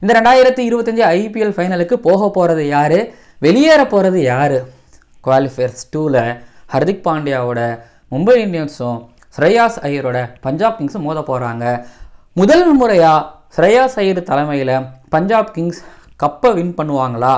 இந்த 2025 ஐபிஎல் ஃபைனலுக்கு போக போகிறது யார், வெளியேற போகிறது யார்? குவாலிஃபயர்ஸ் 2ல் ஹர்திக் பாண்டியாவோட மும்பை இந்தியன்ஸும் ஸ்ரேயாஸ் ஐயரோட பஞ்சாப் கிங்ஸும் மோத போகிறாங்க. முதல் முறையாக ஸ்ரேயாஸ் ஐயர் தலைமையில் பஞ்சாப் கிங்ஸ் கப்பை வின் பண்ணுவாங்களா?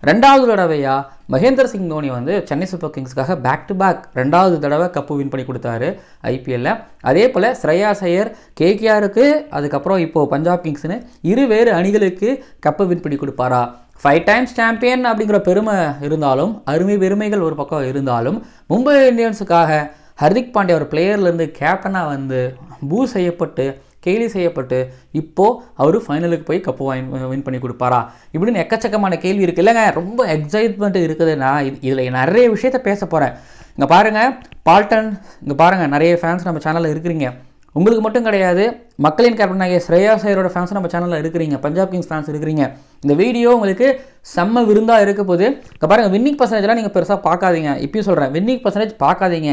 ரெண்டாவது தடவையாக மகேந்திர சிங் தோனி சென்னை சூப்பர் கிங்ஸ்க்காக பேக் டு பேக் ரெண்டாவது தடவை கப்பு வின் பண்ணி கொடுத்தாரு ஐபிஎல்லில். அதே போல் ஸ்ரேயாஸ் ஐயர் கேகேஆருக்கு அதுக்கப்புறம் இப்போது பஞ்சாப் கிங்ஸ்னு இருவேறு அணிகளுக்கு கப்பை வின் பண்ணி கொடுப்பாரா? 5 டைம்ஸ் சாம்பியன் அப்படிங்கிற பெருமை இருந்தாலும், அருமை பெருமைகள் ஒரு பக்கம் இருந்தாலும், மும்பை இந்தியன்ஸுக்காக ஹர்திக் பாண்டியா ஒரு பிளேயர்லேருந்து கேப்டனாக பூ செய்யப்பட்டு கேலி செய்யப்பட்டு இப்போது அவர் ஃபைனலுக்கு போய் கப்பு வின் பண்ணி கொடுப்பாரா? இப்படின்னு எக்கச்சக்கமான கேள்வி இருக்குது இல்லைங்க. ரொம்ப எக்ஸைட்மெண்ட் இருக்குதுன்னா இதில் நிறைய விஷயத்த பேச போகிறேன். இங்கே பாருங்கள் பால்டன், இங்கே பாருங்கள் நிறைய ஃபேன்ஸ் நம்ம சேனலில் இருக்கிறீங்க. உங்களுக்கு மட்டும் கிடையாது, மக்களின் கேப்டன் ஆகிய ஸ்ரேயாஸ் ஐயரோட ஃபேன்ஸ் நம்ம சேனலில் இருக்கிறீங்க, பஞ்சாப் கிங்ஸ் ஃபேன்ஸ் இருக்கிறீங்க. இந்த வீடியோ உங்களுக்கு செம்ம விருந்தாக இருக்க போது. இங்கே பாருங்கள் வின்னிங் பர்சன்டேஜ்லாம் நீங்கள் பெருசாக பார்க்காதீங்க. இப்பயும் சொல்கிறேன், வின்னிங் பர்சன்டேஜ் பார்க்காதீங்க.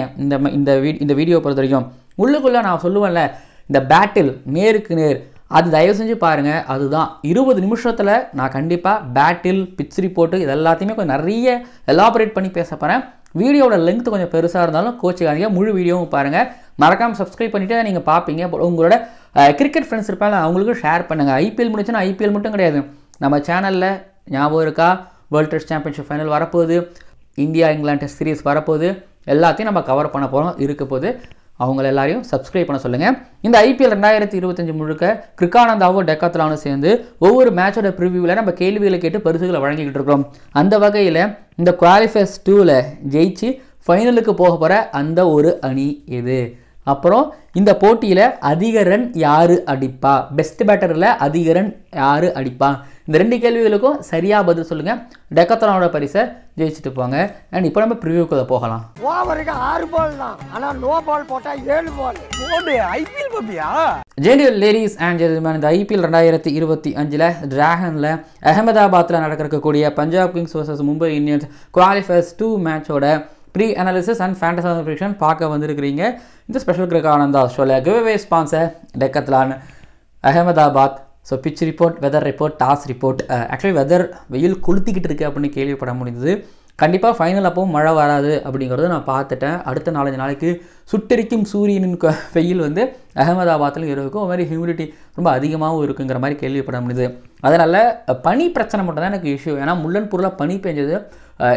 இந்த வீடியோ பொறுத்த வரைக்கும் உள்ளுக்குள்ளே நான் சொல்லுவேன்ல, இந்த பேட்டில் நேருக்கு நேர் அது தயவு செஞ்சு பாருங்கள். அதுதான் 20 நிமிஷத்தில் நான் கண்டிப்பாக பேட்டில் பிச் ரிப்போர்ட்டு இது எல்லாத்தையுமே கொஞ்சம் நிறைய எலாபரேட் பண்ணி பேச போகிறேன். வீடியோட லென்த் கொஞ்சம் பெருசாக இருந்தாலும் கோச்சிக்காதீங்க, முழு வீடியோவும் பாருங்கள். மறக்காமல் சப்ஸ்கிரைப் பண்ணிவிட்டு நீங்கள் பார்ப்பீங்க. உங்களோட கிரிக்கெட் ஃப்ரெண்ட்ஸ் இருப்பாங்க, அவங்களுக்கும் ஷேர் பண்ணுங்கள். ஐபிஎல் முடிச்சுன்னா ஐபிஎல் மட்டும் கிடையாது, நம்ம சேனலில் ஞாபகம் இருக்கா, வேர்ல்டு டெஸ்ட் சாம்பியன்ஷிப் ஃபைனல் வரப்போகுது, இந்தியா இங்கிலாந்து டெஸ்ட் சீரிஸ் வரப்போகுது, எல்லாத்தையும் நம்ம கவர் பண்ண போகிறோம் இருக்க போது. அவங்கள எல்லாரையும் சப்ஸ்கிரைப் பண்ண சொல்லுங்கள். இந்த ஐபிஎல் 2025 முழுக்க கிருக்கானந்தாவும் டெக்காத்லானும் சேர்ந்து ஒவ்வொரு மேட்சோட ப்ரிவியூவில் நம்ம கேள்விகளை கேட்டு பரிசுகளை வழங்கிக்கிட்டு இருக்கிறோம். அந்த வகையில் இந்த குவாலிஃபயர்ஸ் 2ல் ஜெயிச்சு ஃபைனலுக்கு போக போகிற அந்த ஒரு அணி எது? அப்புறம் இந்த போட்டியில் அதிக ரன் யார் அடிப்பா, பெஸ்ட் பேட்டரில் அதிக ரன் யார் அடிப்பா? இந்த 2 கேள்விகளுக்கும் சரியாக பதில் சொல்லுங்கள். டெக்காத்லானோட பரிசை ஜெயிச்சுட்டு போங்க. அண்ட் இப்போ நம்ம ப்ரிவியூக்குள்ள போகலாம். ஓவருக்கு 6 பால் தான், ஆனால் நோ பால் போட்டால் 7 பால் போடு. ஐபிஎல் பப்பியா ஜென்டில் லேடிஸ் அண்ட் ஜென்டில்மேன், இந்த ஐபிஎல் 2025 டிராகனில் அகமதாபாத்தில் நடக்கக்கூடிய Punjab kings vs Mumbai Indians qualifiers 2 மேட்சோட pre analysis and fantasy prediction பார்க்க வந்திருக்கிறீங்க. இந்த ஸ்பெஷல் கிரிக்கானந்தா ஷோவில் giveaway sponsor Decathlon, Ahmedabad. So pitch report, weather report, toss report. Actually weather வெயில் கொளுத்திக்கிட்டு இருக்குது அப்படின்னு கேள்விப்பட முடியுது. கண்டிப்பாக ஃபைனல் அப்போவும் மழை வராது அப்படிங்கிறத நான் பார்த்துட்டேன். அடுத்த 4-5 நாளைக்கு சுட்டெரிக்கும் சூரியனின் வெயில் அகமதாபாத்தில் இருக்கும். அது மாதிரி ஹியூமிடிட்டி ரொம்ப அதிகமாகவும் இருக்குங்கிற மாதிரி கேள்விப்பட முடியுது. அதனால் பனி பிரச்சனை மட்டும் தான் எனக்கு இஷ்யூ. ஏன்னா முள்ளன்பூரில் பனி பெஞ்சது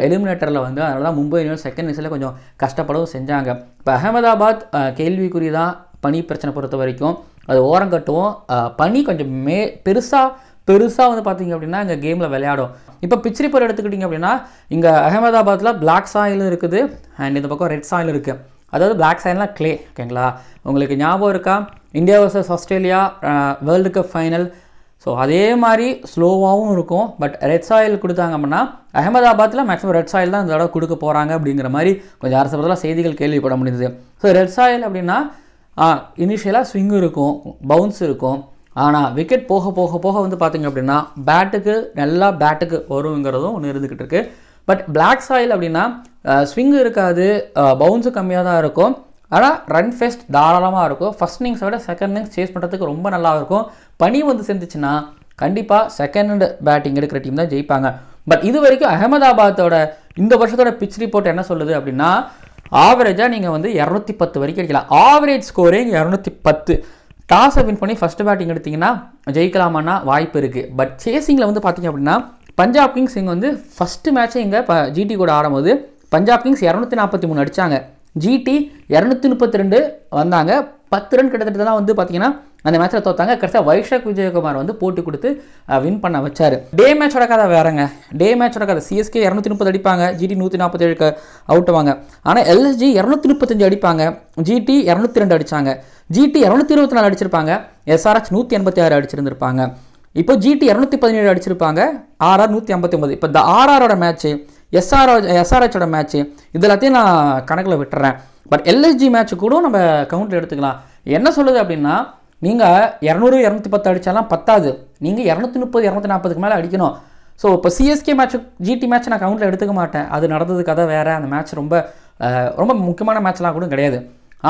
எலிமினேட்டரில் அதனால தான் மும்பை இந்தியன்ஸ் செகண்ட் இன்னிங்ஸில் கொஞ்சம் கஷ்டப்படவும் செஞ்சாங்க. இப்போ அகமதாபாத் கேள்விக்குறி தான் பனி பிரச்சனை பொறுத்த வரைக்கும். அது ஓரம் கட்டுவோம். பனி கொஞ்சம் பெருசாக பார்த்தீங்க அப்படின்னா இங்கே கேமில் விளையாடும். இப்போ பிச் ரிப்போர்ட் எடுத்துக்கிட்டிங்க அப்படின்னா இங்கே அகமதாபாத்தில் பிளாக் சாயில் இருக்குது அண்ட் இந்த பக்கம் ரெட் சாயில் இருக்குது. அதாவது பிளாக் சாயில்னால் கிளே, ஓகேங்களா? உங்களுக்கு ஞாபகம் இருக்கா, India vs Australia world cup final? So அதே மாதிரி ஸ்லோவாகவும் இருக்கும். பட் ரெட் சாயில் கொடுத்தாங்க அப்படின்னா அகமதாபாத்தில் மேக்ஸிமம் ரெட் சாயில் தான் இந்த தடவை கொடுக்க போகிறாங்க அப்படிங்கிற மாதிரி கொஞ்சம் அரசு செய்திகள் கேள்விப்பட முடியுது. ஸோ ரெட் சாயில் அப்படின்னா இனிஷியலாக ஸ்விங் இருக்கும், பவுன்ஸ் இருக்கும். ஆனால் விக்கெட் போக போக போக பார்த்திங்க அப்படின்னா பேட்டுக்கு வருங்கிறதும் ஒன்று இருந்துக்கிட்டு இருக்குது. பட் பிளாக் சாயில் அப்படின்னா ஸ்விங்கு இருக்காது, பவுன்ஸு கம்மியாக தான் இருக்கும். ஆனால் ரன் ஃபெஸ்ட் தாராளமாக இருக்கும். ஃபஸ்ட் இன்னிங்ஸை விட செகண்ட் இன்னிங்ஸ் சேஸ் பண்ணுறதுக்கு ரொம்ப நல்லா இருக்கும். பனி சேர்ந்துச்சுன்னா கண்டிப்பாக செகண்ட் பேட்டிங் எடுக்கிற டீம் தான் ஜெயிப்பாங்க. பட் இது வரைக்கும் அகமதாபாத்தோட இந்த வருஷத்தோட பிச் ரிப்போர்ட் என்ன சொல்லுது அப்படின்னா, ஆவரேஜாக நீங்கள் 210 வரைக்கும் அடிக்கலாம். Average scoring 210. டாஸை வின் பண்ணி ஃபஸ்ட்டு பேட்டிங் எடுத்திங்கன்னா ஜெயிக்கலாமான்னா வாய்ப்பு இருக்குது. பட் சேசிங்கில் பார்த்தீங்க அப்படின்னா பஞ்சாப் கிங்ஸ் இங்கே ஃபஸ்ட்டு மேட்ச்சை இங்கே ஜிடி கூட ஆடும்போது பஞ்சாப் கிங்ஸ் 243 அடித்தாங்க, ஜிடி 232 வந்தாங்க. 10 ரன் கிட்டத்தட்ட தான் பார்த்தீங்கன்னா அந்த மேட்ச்சில் தோத்தாங்க. கடைசியாக வைஷாக் விஜயகுமார் போட்டி கொடுத்து வின் பண்ண வச்சார். டே மேட்சோட கதை வேறங்க. டே மேட்சோட கதை சிஎஸ்கே 230 அடிப்பாங்க, ஜிடி 147 அவுட் ஆவாங்க. ஆனால் எல்எஸ்ஜி 235 அடிப்பாங்க, ஜிடி 202 அடித்தாங்க. ஜிடி 224 அடிச்சிருப்பாங்க, எஸ்ஆர்ஹெச் 186 அடிச்சிருந்துருப்பாங்க. இப்போ ஜிடி 217 அடிச்சிருப்பாங்க, ஆர்ஆர் 159. இப்போ இந்த ஆர்ஆரோட மேட்ச்சு, எஸ்ஆர்ஹெச்சோட மேட்ச்சு இது எல்லாத்தையும் நான் கணக்கில் விட்டுறேன். பட் எல்எஸ்ஜி மேட்ச்சு கூட நம்ம கவுண்டில் எடுத்துக்கலாம். என்ன சொல்லுது அப்படின்னா, நீங்கள் 200 210 அடித்தாலாம் பத்தாது, நீங்கள் 230 240க்கு மேலே அடிக்கணும். ஸோ இப்போ சிஎஸ்கே மேட்ச்சு ஜிடி மேட்ச் நான் கவுண்டில் எடுத்துக்க மாட்டேன். அது நடந்தது கதை வேறு. அந்த மேட்ச் ரொம்ப முக்கியமான மேட்ச்லாம் கூட கிடையாது.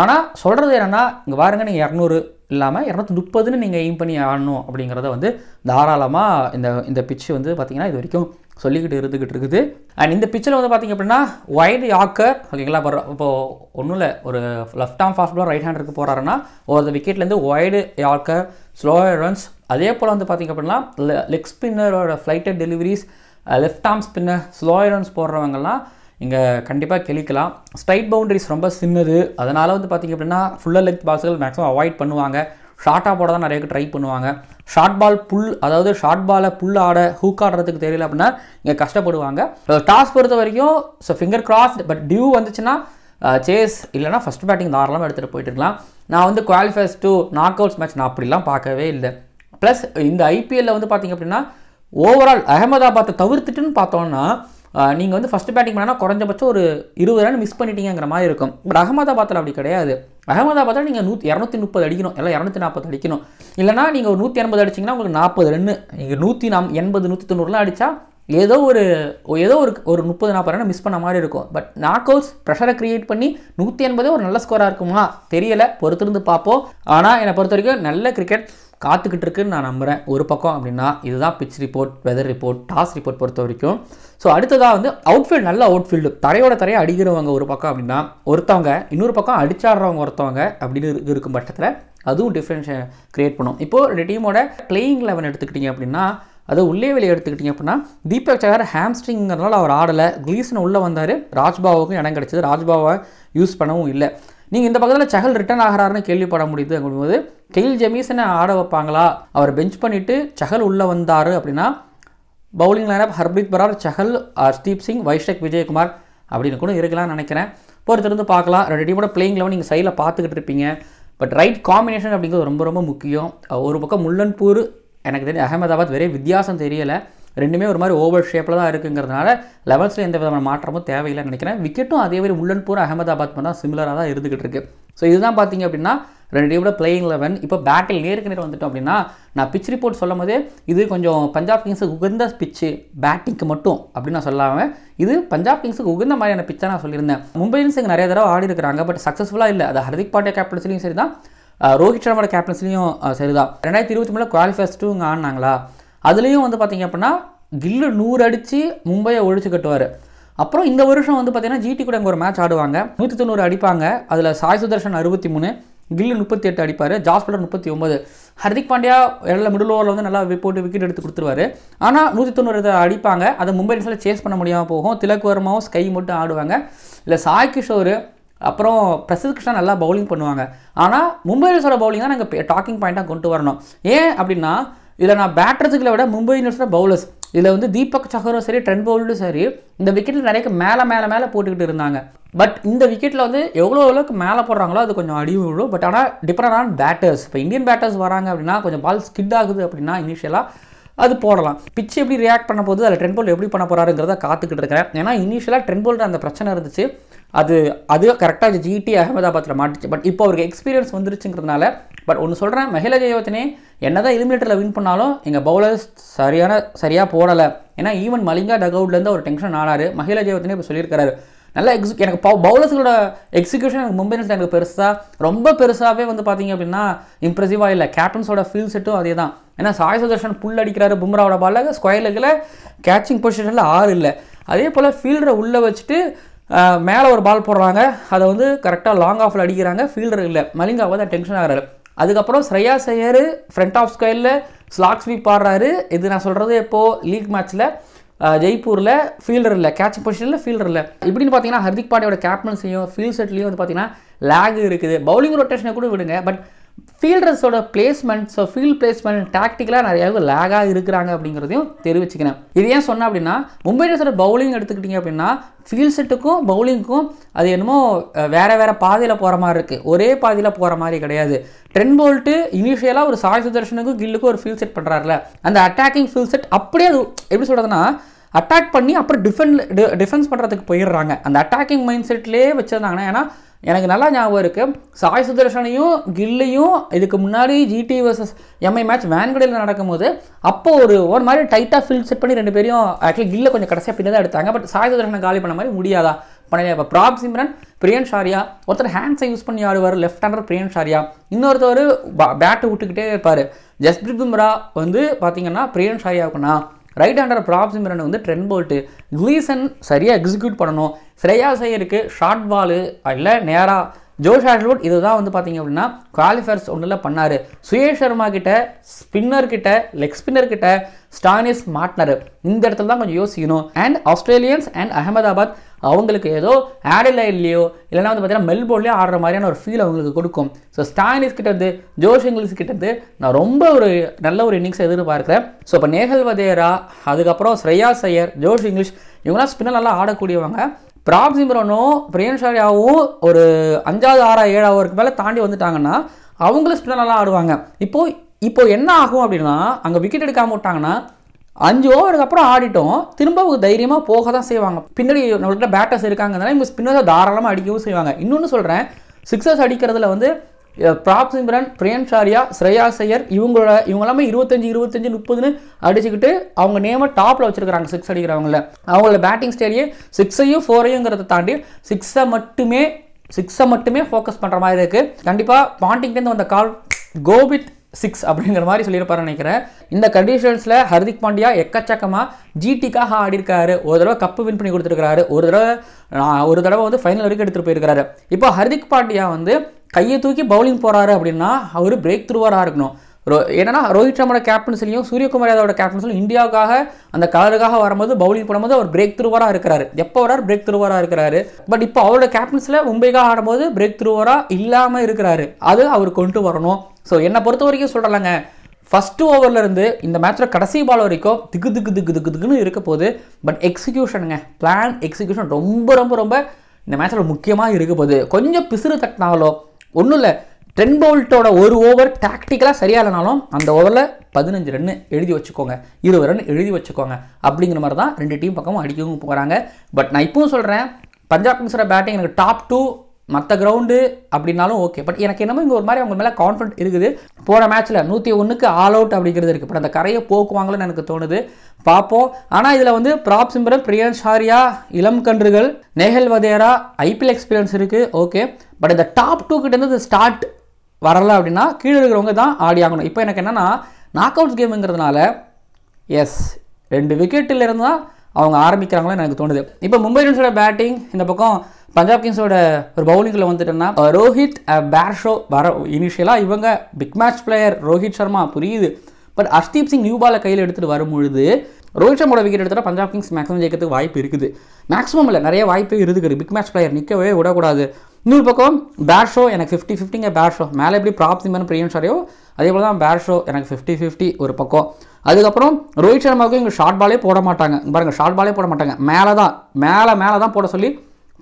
ஆனால் சொல்கிறது என்னென்னா, இங்கே பாருங்கள், நீங்கள் 200 இல்லாமல் 230ன்னு நீங்கள் எய்ம் பண்ணி ஆடணும் அப்படிங்கிறத வந்து தாராளமாக இந்த பிட்ச் வந்து பார்த்திங்கன்னா இது வரைக்கும் சொல்லிக்கிட்டு இருந்துக்கிட்டு இருக்குது. அண்ட் இந்த பிச்சில் வந்து பார்த்திங்க அப்படின்னா வைடு யாக்கர் ஓகேங்களா. இப்போது ஒன்றும் இல்லை, ஒரு left arm fast bowler right ஹேண்டருக்கு போகிறாருன்னா ஒரு விக்கெட்லேருந்து வைடு யாக்கர் ஸ்லோயர் ரன்ஸ், அதே போல் வந்து பார்த்திங்க அப்படின்னா லெக் ஸ்பின்னரோட flighted deliveries, left arm spinner slower runs போடுறவங்கலாம் இங்கே கண்டிப்பாக கிளிக்கலாம். ஸ்ட்ரைட் பவுண்டரிஸ் ரொம்ப சின்னது, அதனால் வந்து பார்த்திங்க அப்படின்னா ஃபுல்லர் லெக் பால்ஸ்கள் மேக்ஸிமம் அவாய்ட் பண்ணுவாங்க. ஷார்ட்டாக போட தான் நிறைய பேர் ட்ரை பண்ணுவாங்க. ஷார்ட் பால் புல், அதாவது ஷார்ட் பாலை புல் ஆட ஹூக் ஆடுறதுக்கு தெரியல அப்படின்னா இங்கே கஷ்டப்படுவாங்க. டாஸ் பொறுத்த வரைக்கும் so finger crossed, but dew வந்துச்சுன்னா சேஸ் இல்லைனா ஃபஸ்ட் பேட்டிங் தாராளமாக எடுத்துகிட்டு போயிட்டு இருக்கலாம். நான் வந்து qualifiers to knockouts match நான் அப்படிலாம் பார்க்கவே இல்லை. ப்ளஸ் இந்த ஐபிஎல்லில் வந்து பார்த்திங்க அப்படின்னா ஓவரால் அகமதாபாத்தை தவிர்த்துட்டுன்னு பார்த்தோன்னா நீங்கள் வந்து ஃபஸ்ட்டு பேட்டிங் பண்ணால் குறைஞ்சபட்சம் ஒரு 20 ரன் மிஸ் பண்ணிட்டீங்கிற மாதிரி இருக்கும். பட் அகமதாபாத்தில் அப்படி கிடையாது. அகமதாபாத்தில் நீங்கள் 230 அடிக்கணும், எல்லாம் 240 அடிக்கணும். இல்லைனா நீங்கள் ஒரு 180 அடிச்சிங்கன்னா உங்களுக்கு 40 ரன்னு. நீங்கள் 180 190லாம் அடித்தா ஏதோ ஒரு 30-40 ரன் மிஸ் பண்ண மாதிரி இருக்கும். பட் நாக் அவுட்ஸ் ப்ரெஷரை க்ரியேட் பண்ணி 180 ஒரு நல்ல ஸ்கோராக இருக்குமா தெரியலை, பொறுத்திருந்து பார்ப்போம். ஆனால் என்னை பொறுத்த வரைக்கும் நல்ல கிரிக்கெட் காத்துக்கிட்டு இருக்குன்னு நான் நம்புகிறேன். ஒரு பக்கம் அப்படின்னா இதுதான் pitch report, weather report, toss report பொறுத்த வரைக்கும். ஸோ அடுத்ததாக வந்து அவுட்ஃபீல்டு, நல்ல அவுட்ஃபீல்டு தரையோட தரையை அடிக்கிறவங்க ஒரு பக்கம் அப்படின்னா ஒருத்தவங்க, இன்னொரு பக்கம் அடிச்சாடுறவங்க ஒருத்தவங்க அப்படின்னு இருக்கும் பட்சத்தில் அதுவும் டிஃப்ரென்ஷியேட் க்ரியேட் பண்ணும். இப்போது ரெண்டு டீமோட பிளேயிங் 11 எடுத்துக்கிட்டிங்க அப்படின்னா, அது உள்ளே வெளியே எடுத்துக்கிட்டிங்க அப்படின்னா தீபக் சஹர் ஹாம்ஸ்ட்ரிங்கிறதுனால அவர் ஆடலை, கிளீஸ்னு உள்ளே வந்தார், ராஜ்பாவுக்கும் இடம் கிடச்சிது, ராஜ்பாவை யூஸ் பண்ணவும் இல்லை. நீங்கள் இந்த பக்கத்தில் சஹல் ரிட்டர்ன் ஆகிறாருன்னு கேள்விப்பட முடியுது அப்படிங்கும்போது கெயில் ஜெமீசனை ஆட வைப்பாங்களா, அவர் பெஞ்ச் பண்ணிவிட்டு சஹல் உள்ளே வந்தார் அப்படின்னா பவுலிங் லைனப் ஹர்ப்ரீத் பரார், சஹல், ஹர்ஷ்தீப் சிங், வைஷ்ணக் விஜயகுமார் அப்படின்னு கூட இருக்கலாம்னு நினைக்கிறேன். பொறுத்திருந்து பார்க்கலாம். ரெண்டு டீமோட பிளேயிங் 11 நீங்கள் சைடில் பார்த்துக்கிட்டு இருப்பீங்க. பட் ரைட் காம்பினேஷன் அப்படிங்கிறது ரொம்ப ரொம்ப முக்கியம். ஒரு பக்கம் முல்லன்பூர், எனக்கு தெரிஞ்ச அகமதாபாத் வெறும் வித்தியாசம் தெரியலை, ரெண்டுமே ஒரு மாதிரி ஓவர் ஷேப்பில் தான் இருக்குங்கிறதுனால லெவல்ஸில் எந்த விதமான மாற்றமும் தேவையில்லைன்னு நினைக்கிறேன். விக்கெட்டும் அதே மாதிரி முல்லன்பூர் அகமதாபாத் தான் சிமிலராக தான் இருந்துகிட்டு இருக்கு. ஸோ இதுதான் பார்த்தீங்க அப்படின்னா ரெண்டு டீமோட பிளேயிங் 11. இப்போ பேட்டில் நேருக்கு நேரம் வந்துட்டோம் அப்படின்னா நான் பிச் ரிப்போர்ட் சொல்லும் போதே இது கொஞ்சம் பஞ்சாப் கிங்ஸுக்கு உகந்த பிச்சு பேட்டிங்க்கு மட்டும் அப்படின்னு நான் சொல்லாமல் இது பஞ்சாப் கிங்ஸுக்கு உகந்த மாதிரியான பிச்சை நான் சொல்லியிருந்தேன். மும்பை இந்தியன்ஸ் இங்கே நிறைய தடவை ஆடி இருக்கிறாங்க, பட் சக்ஸஸ்ஃபுல்லாக இல்லை. அது ஹர்திக் பாண்டியா கேப்டன்ஸ்லையும் சரி தான், ரோஹித் சர்மாவோட கேப்டன்ஸ்லையும் சரிதான். 2023 குவாலிஃபயர்ஸ் 2 இங்கே ஆடினாங்களா, அதுலேயும் வந்து பார்த்திங்க அப்படின்னா கில்லு 100 அடித்து மும்பையை ஒழிச்சு கட்டுவார். அப்புறம் இந்த வருஷம் வந்து பார்த்திங்கன்னா ஜிடி கூட இங்கே ஒரு மேட்ச் ஆடுவாங்க, 190 அடிப்பாங்க. அதில் சாய் சுதர்ஷன் 63, கில்லு 38 அடிப்பார், ஜாஸ் பட்லர் 39. ஹர்திக் பாண்டியா இடையில மிடில் ஓவரில் வந்து நல்லா போட்டு விக்கெட் எடுத்து கொடுத்துருவாரு. ஆனால் 190 அடிப்பாங்க, அதை மும்பை இந்தியன்ஸில் சேஸ் பண்ண முடியாமல் போகும். திலக் வர்மாவும் ஸ்கை மட்டும் ஆடுவாங்க. இல்லை சாய் கிஷோர் அப்புறம் பிரசித் கிருஷ்ணா நல்லா பவுலிங் பண்ணுவாங்க. ஆனால் மும்பை இந்தியன்ஸோட பவுலிங் தான் நாங்கள் டாக்கிங் பாயிண்ட்டாக கொண்டு வரணும். ஏன் அப்படின்னா இதில் நான் பேட்டர்ஸுகளை விட மும்பை இந்தியன்ஸோட பவுலர்ஸ், இதில் வந்து தீபக் சஹரும் சரி ட்ரெண்ட் போல்டும் சரி இந்த விக்கெட்டில் நிறைய மேலே போட்டுக்கிட்டு இருந்தாங்க. பட் இந்த விக்கெட்டில் வந்து எவ்வளோக்கு மேலே போடுறாங்களோ அது கொஞ்சம் அடி விழும். பட் ஆனால் டிபெண்ட் ஆன் பேட்டர்ஸ். இப்போ இந்தியன் பேட்டர்ஸ் வராங்க அப்படின்னா கொஞ்சம் பால் ஸ்கிட் ஆகுது அப்படின்னா இனிஷியலாக அது போடலாம். பிச்சு எப்படி ரியாக்ட் பண்ண போகுது, அதில் ட்ரெண்ட் போல்ட் எப்படி பண்ண போகிறாருங்கிறத காத்துக்கிட்டு இருக்கிறேன். ஏன்னா இனிஷியலாக ட்ரெண்ட் போல்ட் அந்த பிரச்சனை இருந்துச்சு, அது கரெக்டாக ஜிடி அகமதாபாத்தில் மாட்டுச்சு. பட் இப்போ அவருக்கு எக்ஸ்பீரியன்ஸ் வந்துருச்சுங்கிறதுனால. பட் ஒன்று சொல்கிறேன், மஹில ஜெயவர்தனே என்னதான் எலிமினேட்டரில் வின் பண்ணாலும் எங்கள் பவுலர்ஸ் சரியாக போடலை. ஏன்னா ஈவன் மலிங்கா டக்அவுட்லேருந்து ஒரு டென்ஷன் ஆனார். மஹில ஜெயவர்தனே இப்போ சொல்லியிருக்காரு நல்லா எனக்கு பவுலர்ஸோட எக்ஸிக்யூஷன் எனக்கு மும்பை இந்தியன்ஸ் எனக்கு ரொம்ப பெருசாகவே வந்து பார்த்தீங்க அப்படின்னா இம்ப்ரெசிவாக இல்லை. கேப்டன்ஸோட ஃபீல்ட் செட்டும் அதே தான். ஏன்னா சாய் சுதர்ஷன் புல் அடிக்கிறாரு, பும்ராவோட பாலில் ஸ்கொயர் லெக்கில் கேட்சிங் பொசிஷனில் 6 இல்லை. அதே போல் ஃபீல்டரை உள்ளே வச்சுட்டு மேலே ஒரு பால் போடுறாங்க, அதை வந்து கரெக்டாக லாங் ஆஃபில் அடிக்கிறாங்க, ஃபீல்டர் இல்லை. மலிங்காவை தான் டென்ஷன் ஆகிறாரு. அதுக்கப்புறம் ஸ்ரேயாஸ் ஐயர் ஃப்ரண்ட் ஆஃப் ஸ்கொயரில் ஸ்லாக் ஸ்வீப் ஆடுறாரு. இது நான் சொல்கிறது இப்போது லீக் மேட்ச்சில் ஜெய்ப்பூரில் ஃபீல்டர் இல்லை, கேட்சிங் பொசிஷனில் ஃபீல்டர் இல்லை. இப்படின்னு பார்த்தீங்கன்னா ஹர்திக் பாண்டியோட கேப்டன்ஸையும் ஃபீல்ட் செட்லேயும் வந்து பார்த்தீங்கன்னா லேக் இருக்குது. பவுலிங் ரொட்டேஷனை கூட விடுங்க, பட் ஃபீல்டர்ஸோட பிளேஸ்மெண்ட், ஸோ ஃபீல்ட் பிளேஸ்மெண்ட் டாக்டிக்கலாக நிறைய லேகாக இருக்கிறாங்க அப்படிங்கிறதையும் தெரிவிச்சுக்கிறேன். இது ஏன் சொன்னால் அப்படின்னா மும்பை இந்தியன்ஸோட பவுலிங் எடுத்துக்கிட்டிங்க அப்படின்னா ஃபீல்ட் செட்டுக்கும் பவுலிங்க்கும் அது என்னமோ வேறு பாதையில் போகிற மாதிரி இருக்குது, ஒரே பாதையில் போகிற மாதிரி கிடையாது. ட்ரெண்ட் போல்ட்டு இனிஷியலாக ஒரு சாய் சுதர்ஷனுக்கும் கில்லுக்கும் ஒரு ஃபீல்ட் செட் பண்ணுறாருல, அந்த அட்டாக்கிங் ஃபீல்ட் செட் அப்படியே அது எப்படி சொல்கிறதுனா அட்டாக் பண்ணி அப்புறம் டிஃபென்ஸ் பண்ணுறதுக்கு போயிடுறாங்க. அந்த அட்டாக்கிங் மைண்ட் செட்லேயே வச்சுருந்தாங்கன்னா, ஏன்னா எனக்கு நல்லா ஞாபகம் இருக்குது சாய் சுதர்ஷனையும் கில்லையும் இதுக்கு முன்னாடி ஜிடி வர்சஸ் எம்ஐ மேட்ச் வேன்கடையில் நடக்கும்போது அப்போ ஒரு மாதிரி டைட்டாக ஃபீல்ட் செட் பண்ணி ரெண்டு பேரையும் ஆக்சுவலி கில்லை கொஞ்சம் கடைசியாக பின்னாடி தான் எடுத்தாங்க. பட் சாய் சுதர்ஷனை காலி பண்ண மாதிரி முடியாதா, பண்ணல. இப்போ ப்ராப் சிம்ரன், பிரியன் ஷாரியா, ஒருத்தர் ஹேண்ட்ஸை யூஸ் பண்ணி ஆடுவார், லெஃப்ட் ஹேண்டர் பிரியன் ஷாரியா, இன்னொருத்தர் பேட்டை விட்டுக்கிட்டே இருப்பார். ஜஸ்பிரீத் பும்ரா வந்து பார்த்தீங்கன்னா பிரியன் ஷாரியாவுக்குன்னா, ரைட் ஹேண்டர் ப்ராப் சிம்ரன் வந்து ட்ரெண்ட் போல்ட்டு, கிளீசன் சரியாக எக்ஸிக்யூட் பண்ணணும், ஸ்ரேயாஸ் ஐயருக்கு ஷார்ட் பாலு இல்லை நேராக ஜோஷ் ஹேசல்வுட் இதுதான் வந்து பார்த்தீங்க அப்படின்னா குவாலிஃபயர்ஸ் ஒன்றில் பண்ணார். சுயேஷ் சர்மா கிட்ட, ஸ்பின்னர் கிட்ட, லெக் ஸ்பின்னர் கிட்ட ஸ்டானிஸ் மாட்னர், இந்த இடத்துல தான் கொஞ்சம் யோசிக்கணும். அண்ட் ஆஸ்திரேலியன்ஸ் அண்ட் அகமதாபாத் அவங்களுக்கு ஏதோ ஆடிலைட்லையோ இல்லைனா வந்து பார்த்தீங்கன்னா மெல்போர்ன்லேயோ ஆடுற மாதிரியான ஒரு ஃபீல் அவங்களுக்கு கொடுக்கும். ஸோ ஸ்டானிஸ் கிட்ட வந்து ஜோஷ் இங்கிலீஷ் கிட்ட வந்து நான் ரொம்ப ஒரு நல்ல ஒரு இன்னிங்ஸ் எதிர்பார்க்குறேன். ஸோ இப்போ நேஹல் வதேரா, அதுக்கப்புறம் ஸ்ரேயாஸ் ஐயர், ஜோஷ் இங்கிலீஷ் இவங்களாம் ஸ்பின்னர் நல்லா ஆடக்கூடியவங்க. ப்ராப் சிம்ரனும் பிரியன் ஷாரியாவும் ஒரு 5வது 6வது 7வது ஓவருக்கு மேலே தாண்டி வந்துட்டாங்கன்னா அவங்களும் ஸ்பின்னர் நல்லா ஆடுவாங்க. இப்போ என்ன ஆகும் அப்படின்னா, அங்கே விக்கெட் எடுக்காம விட்டாங்கன்னா 5 ஓவருக்கு அப்புறம் ஆடிட்டோம், திரும்ப தைரியமாக போக தான் செய்வாங்க. பின்னாடி நம்மள்கிட்ட பேட்டர்ஸ் இருக்காங்கனால இவங்க ஸ்பின்னர்ஸை தாராளமாக அடிக்கவும் செய்வாங்க. இன்னொன்று சொல்கிறேன், சிக்ஸர்ஸ் அடிக்கிறதுல வந்து ப்ராப் சிம்ரன், பிரியன் ஷாரியா, ஸ்ரேயாஸ் ஐயர் இவங்களாமே 25, 25, 30ன்னு அடிச்சுக்கிட்டு அவங்க நேமை டாப்பில் வச்சுருக்காங்க. சிக்ஸ் அடிக்கிறவங்கள அவங்களோட பேட்டிங் ஸ்டைலையே 6ஐயும் 4ஐயுங்கிறத தாண்டி சிக்ஸை மட்டுமே ஃபோக்கஸ் பண்ணுற மாதிரி இருக்குது. கண்டிப்பாக பாண்டிங்லேருந்து வந்த கால் கோபிட் 6 அப்படிங்கிற மாதிரி சொல்லியிருப்பாருன்னு நினைக்கிறேன். இந்த கண்டிஷன்ஸில் ஹர்திக் பாண்டியா எக்கச்சக்கமாக ஜிடிக்காக ஆடிருக்காரு. ஒரு தடவை கப்பு வின் பண்ணி கொடுத்துருக்காரு, ஒரு தடவை வந்து ஃபைனல் வரைக்கும் எடுத்துகிட்டு போயிருக்காரு. இப்போ ஹர்திக் பாண்டியா வந்து கையை தூக்கி பவுலிங் போகிறாரு அப்படின்னா அவர் பிரேக் த்ரூவராக இருக்கணும். ஏன்னா ரோஹித் சர்மாவோட கேப்டன்ஸ்லையும் சூரியகுமார் யாதவோட கேப்டன்ஸ்லையும் இந்தியாவுக்காக அந்த கலருக்காக வரும்போது பவுலிங் போடும்போது அவர் பிரேக் த்ரூவராக இருக்கிறாரு. எப்போ வரார் பிரேக் த்ரூவராக இருக்கிறாரு. பட் இப்போ அவரோட கேப்டன்ஸில் மும்பைக்காக ஆடும்போது பிரேக் த்ரூவராக இல்லாமல் இருக்கிறாரு. அது அவர் கொண்டு வரணும். ஸோ என்னை பொறுத்த வரைக்கும் சொல்கிறலாங்க, ஃபஸ்ட்டு ஓவர்லேருந்து இந்த மேட்ச்சில் கடைசி பால் வரைக்கும் திக்குன்னு இருக்க போகுது. பட் எக்ஸிக்யூஷனுங்க, பிளான் எக்ஸிக்யூஷன் ரொம்ப ரொம்ப ரொம்ப இந்த மேட்ச்சில் முக்கியமாக இருக்க போகுது. கொஞ்சம் பிசுறு தட்டினாலோ ஒன்றும் இல்லை, ட்ரெண்ட் போல்ட்டோட ஒரு ஓவர் டாக்டிக்கலாக சரியாகலனாலும் அந்த ஓவரில் 15 ரன் எழுதி வச்சுக்கோங்க, 20 ரன் எழுதி வச்சுக்கோங்க அப்படிங்கிற மாதிரி தான் ரெண்டு டீம் பக்கமும் அடிக்கவும் போகிறாங்க. பட் நான் இப்பவும் சொல்கிறேன், பஞ்சாப் கிங்ஸோட பேட்டிங் எனக்கு டாப் 2 மற்ற கிரவுண்டு அப்படின்னாலும் ஓகே. பட் எனக்கு என்னமோ இங்கே ஒரு மாதிரி அவங்க மேலே கான்ஃபிடன்ட் இருக்குது. போன மேட்ச்சில் 101க்கு ஆல் அவுட் அப்படிங்கிறது இருக்குது. பட் அந்த கரையை போக்குவாங்களோன்னு எனக்கு தோணுது, பார்ப்போம். ஆனால் இதில் வந்து ப்ராப் சிம்ரன், பிரியன் ஷாரியா, இளம் கன்றுகள், நேஹல் வதேரா, ஐபிஎல் எக்ஸ்பீரியன்ஸ் இருக்குது, ஓகே. பட் இந்த டாப் 2 கிட்டேருந்து ஸ்டார்ட் வரலை அப்படின்னா கீழே இருக்கிறவங்க தான் ஆடி ஆகணும். இப்போ எனக்கு என்னென்னா நாக் அவுட்ஸ் கேமுங்கிறதுனால எஸ் 2 விக்கெட்டிலிருந்து தான் அவங்க ஆரம்பிக்கிறாங்களோன்னு எனக்கு தோணுது. இப்போ மும்பை இந்தியன்ஸோட பேட்டிங், இந்த பக்கம் பஞ்சாப் கிங்ஸோட ஒரு பவுலிங்கில் வந்துட்டோம்னா ரோஹித், பேர்ஷோ வர இனிஷியலாக இவங்க big match player Rohit Sharma புரியுது. பட் ஹர்ஷ்தீப் சிங் நியூ பாலை கையில் எடுத்துகிட்டு வரும்பொழுது ரோஹித் சர்மாவோட விக்கெட் எடுத்துகிட்டா பஞ்சாப் கிங்ஸ் மேக்ஸிமம் ஜெயிக்கிறதுக்கு வாய்ப்பு இருக்குது. மேக்ஸிமம் இல்லை, நிறைய வாய்ப்பு இருக்குது. பிக் மேட்ச் பிளேயர் நிற்கவே விடக்கூடாது. இன்னொரு பக்கம் பேர்ஷோ எனக்கு 50-50ங்க. பேர்ஷோ மேலே எப்படி ப்ராப் சிம்ரன், பிரியன் ஷாரியோ அதே போல் தான் பேர்ஷோ எனக்கு 50-50 ஒரு பக்கம். அதுக்கப்புறம் ரோஹித் சர்மாவுக்கு இங்கே ஷார்ட் பாலே போட மாட்டாங்க. பாருங்கள், ஷார்ட் பாலே போட மாட்டாங்க, மேலே தான் போட சொல்லி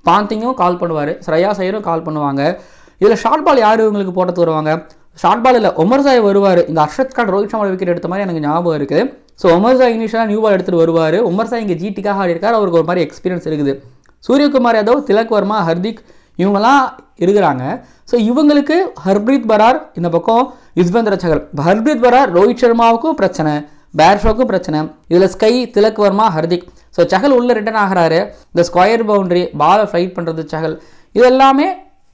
பாந்திங்கும் கால் பண்ணுவார், ஸ்ரேயாஸ் ஐயரும் கால் பண்ணுவாங்க. இதில் ஷார்ட் பால் யார் இவங்களுக்கு போட்டு வருவாங்க? ஷார்ட் பால் இல்லை, உமர்சாய் வருவார். இந்த அர்ஷத் கான் ரோஹித் சர்மா விக்கெட் எடுத்த மாதிரி எனக்கு ஞாபகம் இருக்குது. ஸோ உமர்சாய் இனிஷியலாக நியூ பால் எடுத்துகிட்டு வருவார். உமர்சாய் இங்கே ஜிடிக்காக ஆடி இருக்கார், அவருக்கு ஒரு மாதிரி எக்ஸ்பீரியன்ஸ் இருக்குது. சூரியகுமார் யாதவ், திலக் வர்மா, ஹர்திக் இவங்கெல்லாம் இருக்கிறாங்க. ஸோ இவங்களுக்கு ஹர்ப்ரீத் பரார், இந்த பக்கம் யுஸ்வேந்திர சகல். ஹர்ப்ரீத் பரார் ரோஹித் சர்மாவுக்கும் பிரச்சனை, பேர்ஷோக்கும் பிரச்சனை. இதில் ஸ்கை, திலக் வர்மா, ஹர்திக். ஸோ சகல் உள்ளே ரிட்டர்ன் ஆகிறாரு. இந்த ஸ்கொயர் பவுண்டரி, பாலை ஃப்ளைட் பண்ணுறது சகல், இது எல்லாமே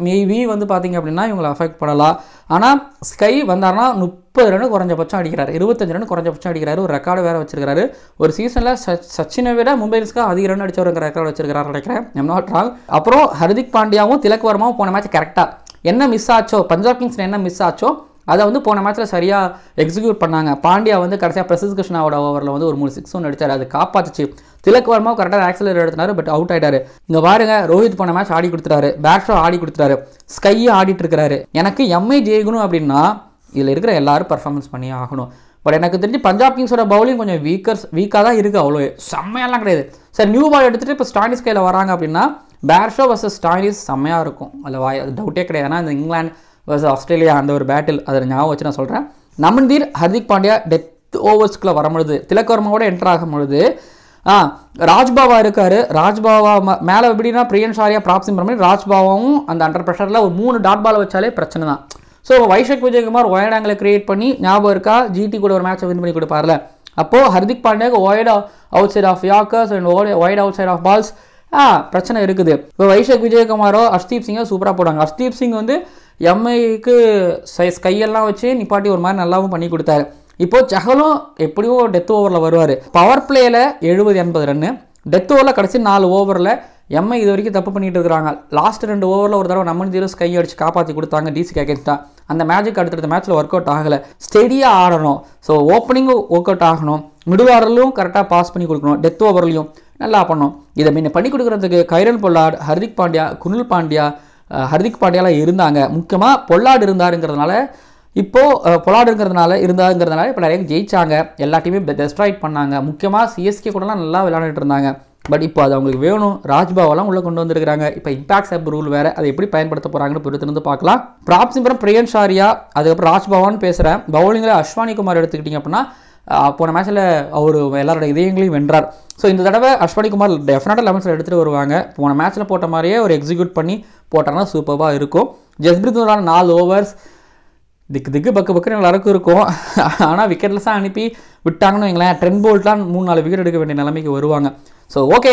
மேபி வந்து பார்த்திங்க அப்படின்னா இவங்களை அஃபெக்ட் பண்ணலாம். ஆனால் ஸ்கை வந்தார்னா 30 ரன் குறைஞ்சபட்சம் அடிக்கிறார், 25 ரன் குறைஞ்சபட்சம் அடிக்கிறாரு. ஒரு ரெக்கார்டு வேறு வச்சிருக்காரு. ஒரு சீசனில் சச்சினை விட மும்பை இந்தியன்ஸ்க்கு அதிக ரன் அடிச்சவருங்கிற ரெக்கார்டு வச்சிருக்காரு நினைக்கிறேன், ஐம் நாட் ராங். அப்புறம் ஹர்திக் பாண்டியாவும் திலக் வர்மாவும் போன மேட்ச் கரெக்டாக என்ன மிஸ் ஆச்சோ, பஞ்சாப் கிங்ஸ் என்ன மிஸ் ஆச்சோ அதை வந்து போன மேட்ச்சில் சரியாக எக்ஸிக்யூட் பண்ணாங்க. பாண்டியா வந்து கடைசியாக பிரசித் கிருஷ்ணாவோட ஓவரில் வந்து ஒரு 3 6 ஒன்று அடித்தார், அது காப்பாற்றுச்சு. திலக் வர்மாவும் கரெக்டாக ஆக்சிலர் எடுத்தினார், பட் அவுட் ஆகிட்டார். இங்கே பாருங்கள், ரோஹித் போன மேட்ச் ஆடி கொடுத்துட்டாரு, பேர்ஷோ ஆடி கொடுத்துட்டாரு, ஸ்கையும் ஆடிட்டு இருக்கிறாரு. எனக்கு எம்ஐ ஜெயிக்கணும் அப்படின்னா இதில் இருக்கிற எல்லாரும் பர்ஃபார்மன்ஸ் பண்ணி ஆகணும். பட் எனக்கு தெரிஞ்சு பஞ்சாப் கிங்ஸோட பவுலிங் கொஞ்சம் வீக்காக தான் இருக்குது, அவ்வளோ செம்மையெல்லாம் கிடையாது. சரி, நியூ பால் எடுத்துகிட்டு இப்போ ஸ்டானிஸ் கையில் வராங்க அப்படின்னா பேர்ஷோ வர்சஸ் ஸ்டானிஸ் செம்மையாக இருக்கும், அதில் டவுட்டே கிடையாது. ஏன்னா இந்த இங்கிலாந்து வர்சஸ் ஆஸ்திரேலியா அந்த ஒரு பேட்டில், அதில் ஞாபகம் வச்சு நான் சொல்கிறேன். நமன்தீர், ஹர்திக் பாண்டியா டெத் ஓவர்ஸ்க்குள்ளே வரும்பொழுது, திலக் வர்மாவோட என்டர் ஆகும் பொழுது ராஜ்பாவா இருக்கார். ராஜ்பாவா மேலே எப்படின்னா பிரியன் ஷாரியா, ப்ராப் சிம்ரன், ராஜ்பாவாவும் அந்த அண்டர் ப்ரெஷரில் ஒரு 3 டாட் பால் வச்சாலே பிரச்சனை தான். ஸோ வைஷக் விஜயகுமார் ஒயர்ட் ஆங்கிளை கிரியேட் பண்ணி, ஞாபகம் இருக்கா, ஜிடி கூட ஒரு மேட்சை வின் பண்ணி கொடுப்பார்ல, அப்போது ஹர்திக் பாண்டியாவுக்கு wide outside off yorkers and wide outside off balls பிரச்சனை இருக்குது. இப்போ வைஷாக் விஜயகுமாரோ ஹர்ஷ்தீப் சிங்கோ சூப்பராக போடுவாங்க. ஹர்ஷ்தீப் சிங் வந்து எம்ஐக்கு கையெல்லாம் வச்சு நிப்பாட்டி ஒரு மாதிரி நல்லாவும் பண்ணி கொடுத்தாரு. இப்போ சஹலும் எப்படியோ டெத் ஓவரில் வருவார். பவர் பிளேயில் 70-80 ரன்னு, டெத் ஓவரில் கடைசி 4 ஓவரில் எம்ஐ இது வரைக்கும் தப்பு பண்ணிட்டு இருக்கிறாங்க. லாஸ்ட் 2 ஓவரில் ஒரு தடவை நம்ம ஜீரோஸ் கை அடிச்சு காப்பாற்றி கொடுத்தாங்க டிசிக்கு அகேன்ஸ்டாக. அந்த மேஜிக் அடுத்தடுத்த மேட்ச்சில் ஒர்க் அவுட் ஆகலை. ஸ்டெடியாக ஆடணும். ஸோ ஓப்பனிங்கும் ஒர்க் அவுட் ஆகணும், மிடில் ஆர்டர்லையும் கரெக்டாக பாஸ் பண்ணி கொடுக்கணும், டெத் ஓவர்லையும் நல்லா பண்ணணும். இதை முன்ன பண்ணி கொடுக்குறதுக்கு கைரன் பொல்லாட், ஹர்திக் பாண்டியா, குனில் பாண்டியா, ஹர்திக் பாண்டியாலாம் இருந்தாங்க. முக்கியமாக பொல்லாட் இருந்தாருங்கிறதுனால இருந்தாருங்கிறதுனால இப்போ நிறைய ஜெயிச்சாங்க. எல்லா டீமையும் டெஸ்ட்ராய்ட் பண்ணாங்க. முக்கியமாக சிஎஸ்கே கூடலாம் நல்லா விளையாண்டுட்டு இருந்தாங்க. பட் இப்போ அது அவங்களுக்கு வேணும். ராஜ்பாவெல்லாம் உள்ளே கொண்டு வந்திருக்காங்க. இப்போ இம்பாக்ட் சப் ரூல் வேறு, அதை எப்படி பயன்படுத்த போகிறாங்கன்னு பொறுத்திருந்து பார்க்கலாம். பிராப் சிம்பரம், பிரியன்ஷ் ஆரியா, அதுக்கப்புறம் ராஜ்பாவான்னு பேசுகிறேன். பவுலிங்கில் அஸ்வானி குமார் எடுத்துக்கிட்டிங்க அப்படின்னா போன மேட்ச்சில் அவர் எல்லாரோட இதயங்களையும் வென்றார். ஸோ இந்த தடவை அஸ்வானி குமார் டெஃபினட்டாக 11ல் எடுத்துகிட்டு வருவாங்க. போன மேட்ச்சில் போட்ட மாதிரியே ஒரு எக்ஸிக்யூட் பண்ணி போட்டாங்கன்னா சூப்பராக இருக்கும். ஜஸ்பிரித் பும்ரா 4 ஓவர்ஸ் திக்கு பக்குன்னு எல்லாருக்கும் இருக்கும். ஆனால் விக்கெட்லெஸ்ஸாக அனுப்பி விட்டாங்கன்னு வைங்களேன், ட்ரெண்ட் போல்ட்லாம் 3-4 விக்கெட் எடுக்க வேண்டிய நிலைமைக்கு வருவாங்க. ஸோ ஓகே,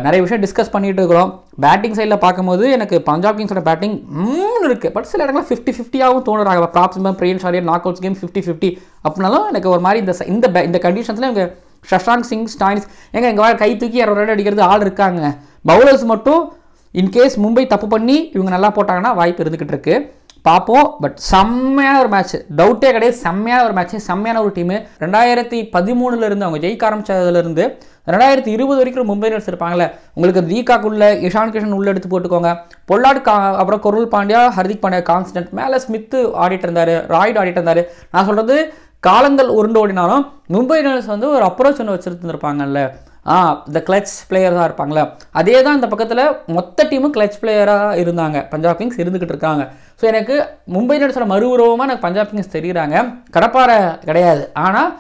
நிறைய விஷயம் டிஸ்கஸ் பண்ணிகிட்டு இருக்கிறோம். பேட்டிங் சைடில் பார்க்கும்போது எனக்கு பஞ்சாப் கிங்ஸோட பேட்டிங் இருக்குது. பட் சில இடங்களில் 50-50ஆகவும் தோணுறாங்க. Prabhsimran, Priyansh Arya knockouts game 50-50 அப்படின்னாலும் எனக்கு ஒரு மாதிரி இந்த கண்டிஷன்ஸில் எனக்கு ஷஷாங்க் சிங், ஸ்டாயினிஸ் எங்கள் கை தூக்கி 2 ரன் அடிக்கிறது ஆள் இருக்காங்க. பவுலர்ஸ் மட்டும் இன்கேஸ் மும்பை தப்பு பண்ணி இவங்க நல்லா போட்டாங்கன்னா வாய்ப்பு இருந்துக்கிட்டு இருக்கு. பார்ப்போம். பட் செம்மையான ஒரு மேட்ச், டவுட்டே கிடையாது. செம்மையான ஒரு மேட்ச், செம்மையான ஒரு டீமு. 2013 அவங்க ஜெயிக்க ஆரம்பிச்சதுலேருந்து 2020 வரைக்கும் மும்பை இந்தியன்ஸ் இருப்பாங்களே. உங்களுக்கு தீகாக்குள்ள இஷான் கிஷன் உள்ள எடுத்து போட்டுக்கோங்க. பொல்லாட், அப்புறம் குருல் பாண்டியா, ஹர்திக் பாண்டியா கான்ஸ்டன்ட், மேலே ஸ்மித்து ஆடிட்டு இருந்தார், ராய்டு ஆடிட்டு இருந்தார். நான் சொல்கிறது காலங்கள் உருண்டு ஓடினாலும் மும்பை இந்தியன்ஸ் வந்து ஒரு அப்ரோச் ஒன்று வச்சுருந்துருப்பாங்கல்ல. இந்த கிளட்ச் பிளேயராக இருப்பாங்களே, அதே தான் இந்த பக்கத்தில் மொத்த டீமும் கிளட்ச் பிளேயராக இருந்தாங்க. பஞ்சாப் கிங்ஸ் இருந்துக்கிட்டு இருக்காங்க. ஸோ எனக்கு மும்பை இந்தியன்ஸோட மறுஉருவமாக எனக்கு பஞ்சாப் கிங்ஸ் தெரியுறாங்க. கடப்பாறை கிடையாது, ஆனால்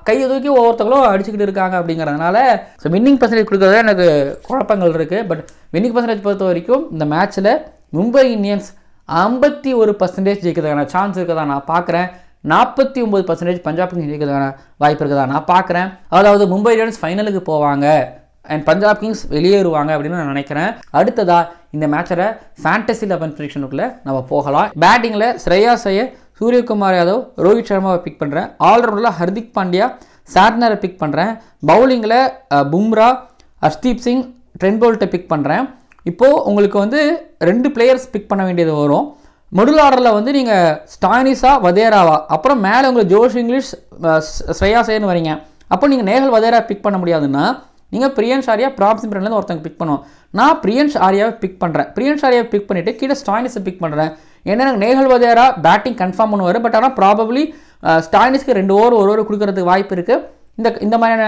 கையை தூக்கி ஒவ்வொருத்தங்களும் அடிச்சுக்கிட்டு இருக்காங்க. அப்படிங்கிறதுனால ஸோ வின்னிங் பர்சன்டேஜ் கொடுக்குறத எனக்கு குழப்பங்கள் இருக்குது. பட் வின்னிங் பர்சன்டேஜ் பொறுத்த வரைக்கும் இந்த மேட்ச்சில் மும்பை இந்தியன்ஸ் 51% ஜெயிக்கிறதுக்கான சான்ஸ் இருக்குதா நான் பார்க்குறேன். 49% பஞ்சாப் கிங்ஸ் ஜெயிக்கிறதுக்கான வாய்ப்பு இருக்குதா நான் பார்க்குறேன். அதாவது மும்பை இந்தியன்ஸ் ஃபைனலுக்கு போவாங்க அண்ட் பஞ்சாப் கிங்ஸ் வெளியேறுவாங்க அப்படின்னு நான் நினைக்கிறேன். அடுத்ததாக இந்த மேட்சரை ஃபேண்டசி 11 ப்ரெடிக்ஷனுக்குள்ளே நம்ம போகலாம். பேட்டிங்கில் ஸ்ரேயாஸ் ஐயர், சூரியகுமார் யாதவ், ரோஹித் சர்மாவை பிக் பண்ணுறேன். ஆல்ரவுண்டில் ஹர்திக் பாண்டியா, சாட்னரை பிக் பண்ணுறேன். பவுலிங்கில் பும்ரா, ஹர்ஷ்தீப் சிங், ட்ரெண்ட் போல்ட்டை பிக் பண்ணுறேன். இப்போது உங்களுக்கு வந்து 2 பிளேயர்ஸ் பிக் பண்ண வேண்டியது வரும். மிடில் ஆர்டரில் வந்து நீங்கள் ஸ்டாயினிஸா, வதேராவா, அப்புறம் மேலே உங்களுக்கு ஜோஷ் இங்கிலீஷ், ஸ்ரேயாஸ் ஐயர்னு வரீங்க. அப்போ நீங்கள் நேஹல் வதேரா பிக் பண்ண முடியாதுன்னா நீங்கள் பிரியன்ஷ் ஆரியா, பிராப் சிம்பரன்லேருந்து ஒருத்தங்க பிக் பண்ணுவோம். நான் பிரியன்ஷ் ஆரியாவை பிக் பண்ணுறேன். பிரியன்ஷ் ஆரியாவை பிக் பண்ணிவிட்டு கீழே ஸ்டாயினிஸை பிக் பண்ணுறேன். ஏன்னா எனக்கு நேஹல் வதேரா பேட்டிங் கன்ஃபார்ம் பண்ணுவார். பட் ஆனால் ப்ராபப்ளி ஸ்டாயினிஸ்க்கு 2 ஓவர் 1 ஓவர் கொடுக்கறதுக்கு வாய்ப்பு இருக்குது. இந்த மாதிரியான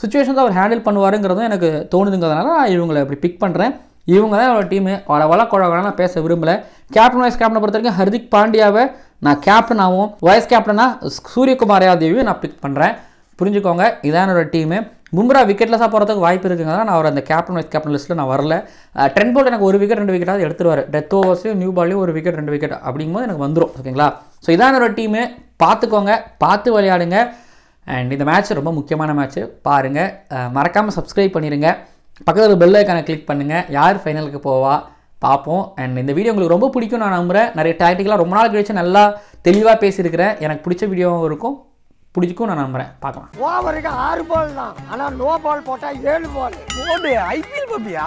சுச்சுவேஷன் தான் அவர் ஹேண்டில் பண்ணுவாருங்கிறதும் எனக்கு தோணுதுங்கிறதுனால நான் இவங்களை இப்படி பிக் பண்ணுறேன். இவங்க தான் என்னோட டீமு. வளக்குழலாம் பேச விரும்பலை. கேப்டன் வைஸ் கேப்டனை பொறுத்த வரைக்கும் ஹர்திக் பாண்டியாவை நான் கேப்டனாகவும், வைஸ் கேப்டனாக சூரியகுமார் யாதவையும் நான் பிக் பண்ணுறேன். புரிஞ்சுக்கோங்க, இதான் என்னோட டீமு. பும்ரா விக்கெட்லெஸ்ஸாக போகிறதுக்கு வாய்ப்பு இருக்குங்கிறதா நான் அவர் அந்த கேப்டன் வைஸ் கேப்டன் லிஸ்ட்டில் நான் வரல. ட்ரெண்ட் போல்ட் எனக்கு 1 விக்கெட் 2 விக்கெட்டாவது எடுத்துருவார். டெத் ஓவர்ஸ்லையும் நியூ பால்லையும் 1 விக்கெட் 2 விக்கெட் அப்படிங்கும்போது எனக்கு வந்துடும். ஓகேங்களா? ஸோ இதான் என்னோட டீமு. பார்த்துக்கோங்க, பார்த்து விளையாடுங்க. அண்ட் இந்த மேட்ச் ரொம்ப முக்கியமான மேட்ச்சு, பாருங்கள். மறக்காமல் சப்ஸ்கிரைப் பண்ணிடுங்க. பக்கத்தில் பெல் ஐக்கானை கிளிக் பண்ணுங்கள். யார் ஃபைனலுக்கு போவா பார்ப்போம். அண்ட் இந்த வீடியோ உங்களுக்கு ரொம்ப பிடிக்கும் நான் நம்புகிறேன். நிறைய டாக்டிக்கலாக ரொம்ப நாள் கழிச்சு நல்லா தெளிவாக பேசியிருக்கிறேன். எனக்கு பிடிச்ச வீடியோவும் இருக்கும், பிடிச்சிக்கும் நான் நம்புகிறேன். பார்க்கலாம். ஓவருக்கு 6 பால் தான், ஆனால் நோ பால் போட்டால் 7 பால். ஐபிஎல் பாப்பியா?